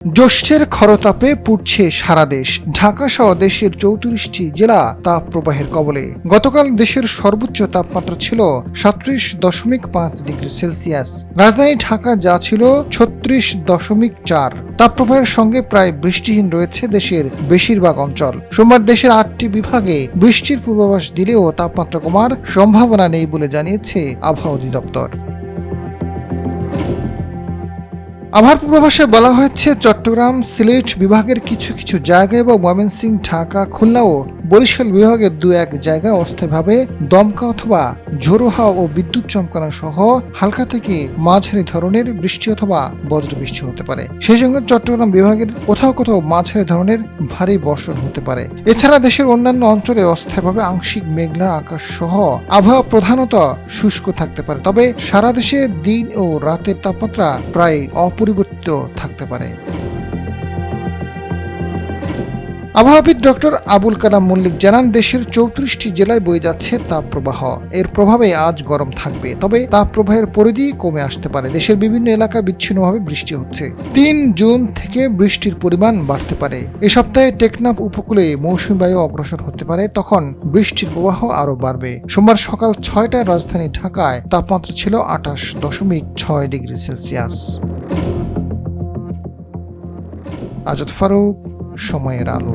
জ্যৈষ্ঠের খরতাপে পুড়ছে সারা দেশ। ঢাকা সহ দেশের ৩৪টি জেলা তাপপ্রবাহের কবলে। গতকাল দেশের সর্বোচ্চ তাপমাত্রা ছিল ৩৭.৫ ডিগ্রি সেলসিয়াস। রাজধানী ঢাকা যা ছিল ৩৬.৪। তাপপ্রবাহের সঙ্গে প্রায় বৃষ্টিহীন রয়েছে দেশের বেশিরভাগ অঞ্চল। সোমবার দেশের ৮টি বিভাগে বৃষ্টির পূর্বাভাস দিলেও তাপমাত্রা কমার সম্ভাবনা নেই বলে জানিয়েছে আবহাওয়া অধিদপ্তর। আবহাওয়ার পূর্বাভাসে বলা হয়েছে, চট্টগ্রাম, সিলেট বিভাগের কিছু কিছু জায়গায় এবং ময়মনসিংহ, ঢাকা, খুলনা ও বরিশাল বিভাগের ২-১ জায়গায় অস্থায়ীভাবে দমকা অথবা ঝোড়ো হাওয়া ও বিদ্যুৎ চমকানো সহ হালকা থেকে মাঝারি ধরনের বৃষ্টি অথবা বজ্রবৃষ্টি হতে পারে। সেই সঙ্গে চট্টগ্রাম বিভাগের কোথাও কোথাও মাঝারি ধরনের ভারী বর্ষণ হতে পারে। এছাড়া দেশের অন্যান্য অঞ্চলে অস্থায়ীভাবে আংশিক মেঘলা আকাশ সহ আবহাওয়া প্রধানত শুষ্ক থাকতে পারে। তবে সারা দেশে দিন ও রাতের তাপমাত্রা প্রায় অপরিবর্তিত থাকতে পারে। আবহাওয়াবিদ ডক্টর আবুল কালাম মল্লিক জানান, দেশের ৩৪টি জেলায় বয়ে যাচ্ছে তাপপ্রবাহ। এর প্রভাবে আজ গরম থাকবে, তবে তাপপ্রবাহের পরিধি কমে আসতে পারে। দেশের বিভিন্ন এলাকায় বিচ্ছিন্নভাবে বৃষ্টি হচ্ছে। ৩ জুন থেকে বৃষ্টির পরিমাণ বাড়তে পারে। এ সপ্তাহে টেকনাফ উপকূলে মৌসুমী বায়ু অগ্রসর হতে পারে, তখন বৃষ্টির প্রবাহ আরও বাড়বে। সোমবার সকাল ৬টায় রাজধানী ঢাকায় তাপমাত্রা ছিল ২৮.৬ ডিগ্রি সেলসিয়াস। আজাদ ফারুক, সময়ের আলো।